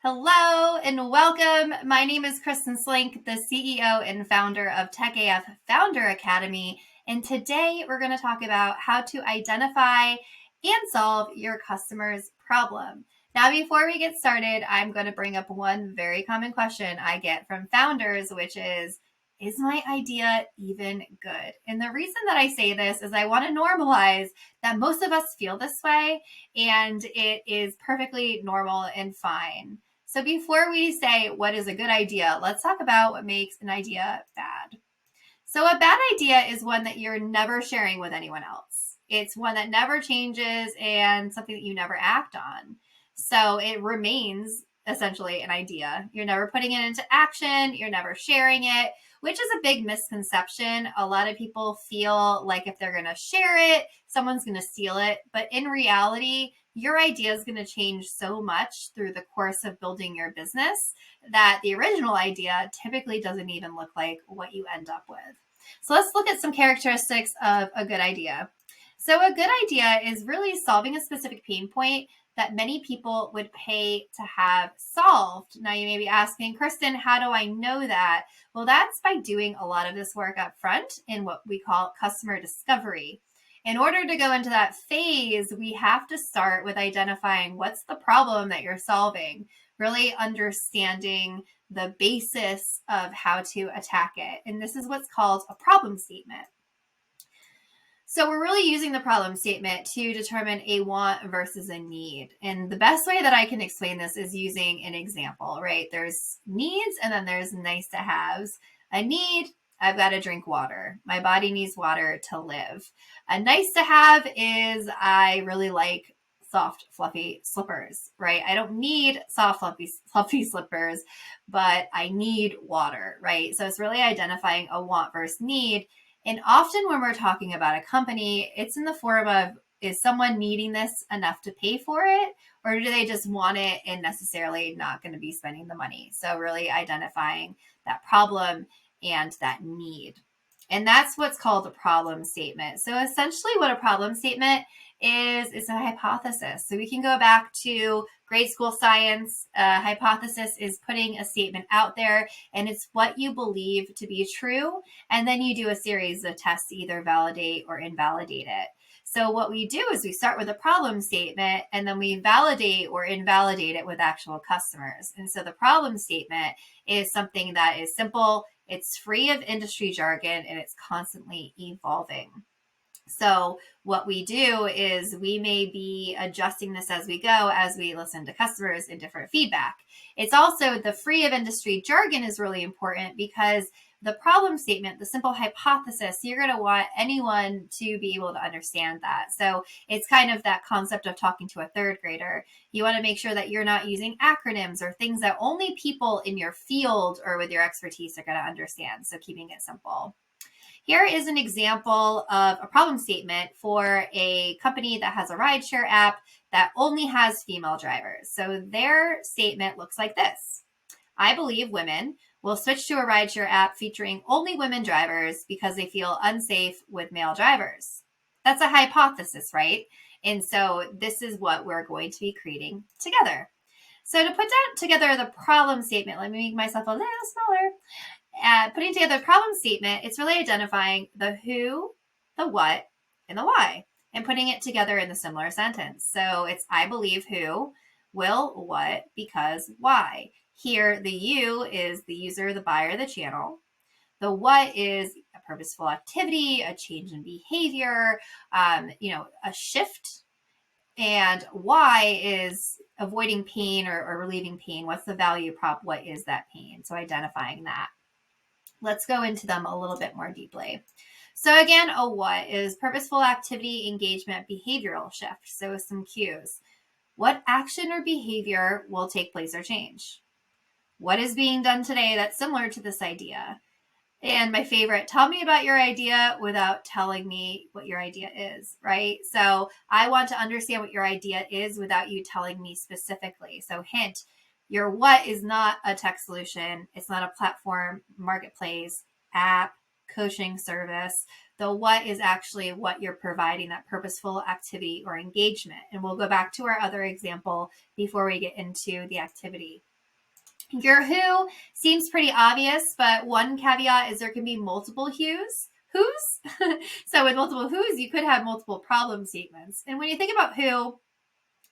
Hello and welcome. My name is Kristin Slink, the CEO and founder of TechAF Founder Academy. And today we're going to talk about how to identify and solve your customer's problem. Now, before we get started, I'm going to bring up one very common question I get from founders, which is my idea even good? And the reason that I say this is I want to normalize that most of us feel this way, and it is perfectly normal and fine. So before we say what is a good idea, let's talk about what makes an idea bad. So a bad idea is one that you're never sharing with anyone else. It's one that never changes and something that you never act on. So it remains essentially an idea. You're never putting it into action. You're never sharing it, which is a big misconception. A lot of people feel like if they're going to share it, someone's going to steal it. But in reality, your idea is going to change so much through the course of building your business that the original idea typically doesn't even look like what you end up with. So let's look at some characteristics of a good idea. So a good idea is really solving a specific pain point that many people would pay to have solved. Now you may be asking, Kristin, how do I know that? Well, that's by doing a lot of this work up front in what we call customer discovery. In order to go into that phase, we have to start with identifying what's the problem that you're solving, really understanding the basis of how to attack it. And this is what's called a problem statement. So we're really using the problem statement to determine a want versus a need. And the best way that I can explain this is using an example, right? There's needs and then there's nice to haves. A need, I've got to drink water. My body needs water to live. A nice to have is I really like soft, fluffy slippers, right? I don't need soft, fluffy slippers, but I need water, right? So it's really identifying a want versus need. And often when we're talking about a company, it's in the form of, is someone needing this enough to pay for it? Or do they just want it and necessarily not going to be spending the money? So really identifying that problem and that need. And that's what's called a problem statement. So essentially what a problem statement is a hypothesis. So we can go back to grade school science. A hypothesis is putting a statement out there, and it's what you believe to be true. And then you do a series of tests to either validate or invalidate it. So what we do is we start with a problem statement, and then we validate or invalidate it with actual customers. And so the problem statement is something that is simple, it's free of industry jargon, and it's constantly evolving. So what we do is we may be adjusting this as we go, as we listen to customers and different feedback. It's also the free of industry jargon is really important because the problem statement, the simple hypothesis, you're going to want anyone to be able to understand that. So it's kind of that concept of talking to a third grader. You want to make sure that you're not using acronyms or things that only people in your field or with your expertise are going to understand. So keeping it simple. Here is an example of a problem statement for a company that has a rideshare app that only has female drivers. So their statement looks like this. I believe women will switch to a rideshare app featuring only women drivers because they feel unsafe with male drivers. That's a hypothesis, right? And so this is what we're going to be creating together. So to put together the problem statement, let me make myself a little smaller. Putting together the problem statement, it's really identifying the who, the what, and the why, and putting it together in a similar sentence. So it's I believe who, will what, because why. Here, the you is the user, the buyer, the channel. The what is a purposeful activity, a change in behavior, a shift. And why is avoiding pain or relieving pain. What's the value prop? What is that pain? So identifying that. Let's go into them a little bit more deeply. So again, a what is purposeful activity, engagement, behavioral shift. So some cues. What action or behavior will take place or change? What is being done today that's similar to this idea? And my favorite, tell me about your idea without telling me what your idea is, right? So I want to understand what your idea is without you telling me specifically. So hint, your what is not a tech solution. It's not a platform, marketplace, app, coaching service. The what is actually what you're providing, that purposeful activity or engagement. And we'll go back to our other example before we get into the activity. Your who seems pretty obvious, but one caveat is there can be multiple who's. So with multiple who's, you could have multiple problem statements. And when you think about who,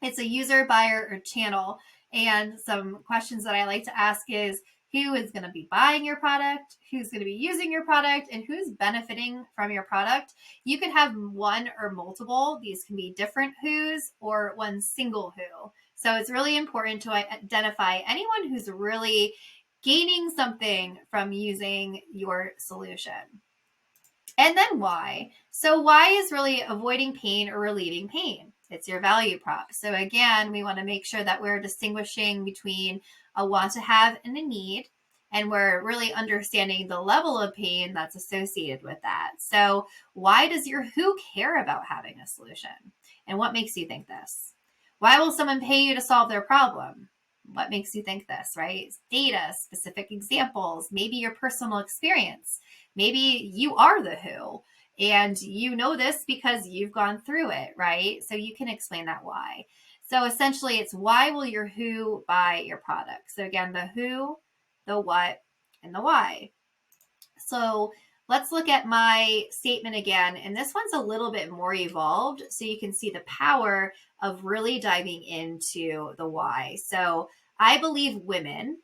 it's a user, buyer, or channel. And some questions that I like to ask is who is going to be buying your product, who's going to be using your product, and who's benefiting from your product. You could have one or multiple. These can be different who's or one single who. So it's really important to identify anyone who's really gaining something from using your solution. And then why? So why is really avoiding pain or relieving pain? It's your value prop. So again, we want to make sure that we're distinguishing between a want to have and a need, and we're really understanding the level of pain that's associated with that. So why does your who care about having a solution? And what makes you think this? Why will someone pay you to solve their problem? What makes you think this, right? Data, specific examples, maybe your personal experience. Maybe you are the who, and you know this because you've gone through it, right? So you can explain that why. So essentially, it's why will your who buy your product? So again, the who, the what, and the why. So let's look at my statement again. And this one's a little bit more evolved, so you can see the power of really diving into the why. So I believe women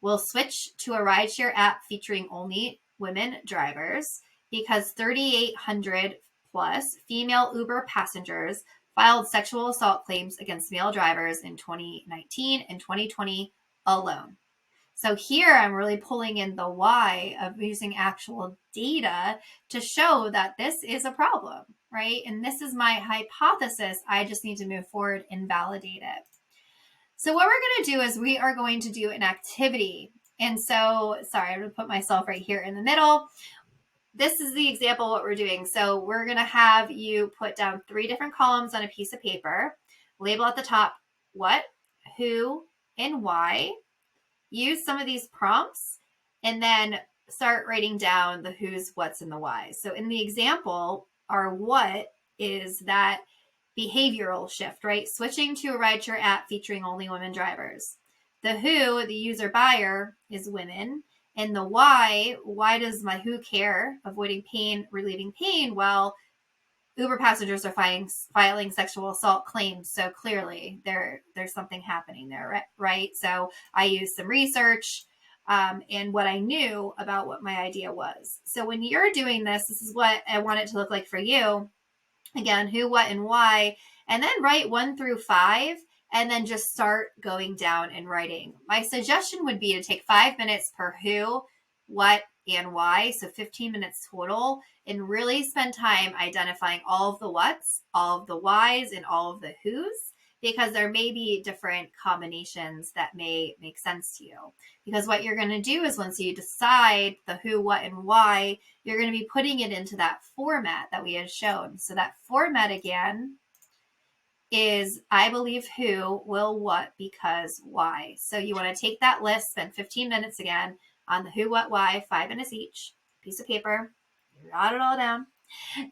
will switch to a rideshare app featuring only women drivers because 3,800 plus female Uber passengers filed sexual assault claims against male drivers in 2019 and 2020 alone. So here I'm really pulling in the why of using actual data to show that this is a problem, right? And this is my hypothesis. I just need to move forward and validate it. So what we're going to do is we are going to do an activity. And so, sorry, I'm going to put myself right here in the middle. This is the example of what we're doing. So we're going to have you put down 3 different columns on a piece of paper, label at the top what, who, and why. Use some of these prompts, and then start writing down the who's, what's, and the whys. So in the example, our what is that behavioral shift, right? Switching to a rideshare app featuring only women drivers. The who, the user buyer, is women. And the why does my who care? Avoiding pain, relieving pain. Well, Uber passengers are filing sexual assault claims. So clearly there's something happening there, right? So I used some research and what I knew about what my idea was. So when you're doing this is what I want it to look like for you. Again, who, what, and why, and then write 1 through 5, and then just start going down and writing. My suggestion would be to take 5 minutes per who, what, and why, so 15 minutes total, and really spend time identifying all of the what's, all of the whys, and all of the who's, because there may be different combinations that may make sense to you. Because what you're going to do is once you decide the who, what, and why, you're going to be putting it into that format that we had shown. So that format again is I believe who, will, what, because, why. So you want to take that list, spend 15 minutes again on the who, what, why, 5 minutes each, piece of paper, jot it all down.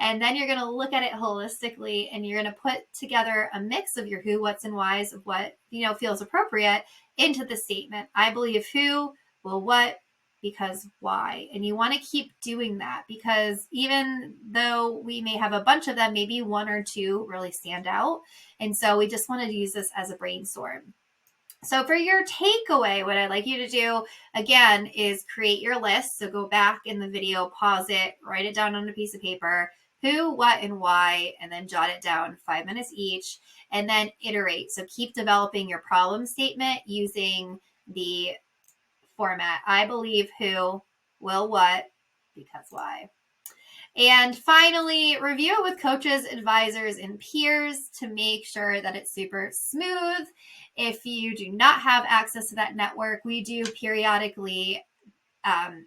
And then you're going to look at it holistically, and you're going to put together a mix of your who, what's, and whys of what, feels appropriate into the statement. I believe who, will, what, because, why. And you want to keep doing that because even though we may have a bunch of them, maybe 1 or 2 really stand out. And so we just wanted to use this as a brainstorm. So for your takeaway, what I'd like you to do, again, is create your list. So go back in the video, pause it, write it down on a piece of paper, who, what, and why, and then jot it down 5 minutes each, and then iterate. So keep developing your problem statement using the format. I believe who, will, what, because, why. And finally, review it with coaches, advisors, and peers to make sure that it's super smooth. If you do not have access to that network, we do periodically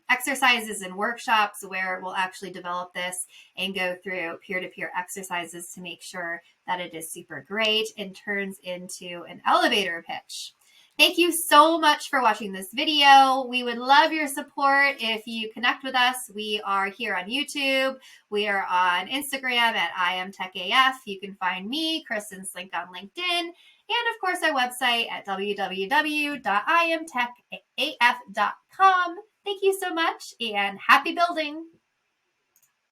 exercises and workshops where we'll actually develop this and go through peer-to-peer exercises to make sure that it is super great and turns into an elevator pitch. Thank you so much for watching this video. We would love your support if you connect with us. We are here on YouTube. We are on Instagram at IamTechAF. You can find me, Kristin Slink, on LinkedIn. And of course, our website at www.iamtech.af. techaf.com. Thank you so much and happy building.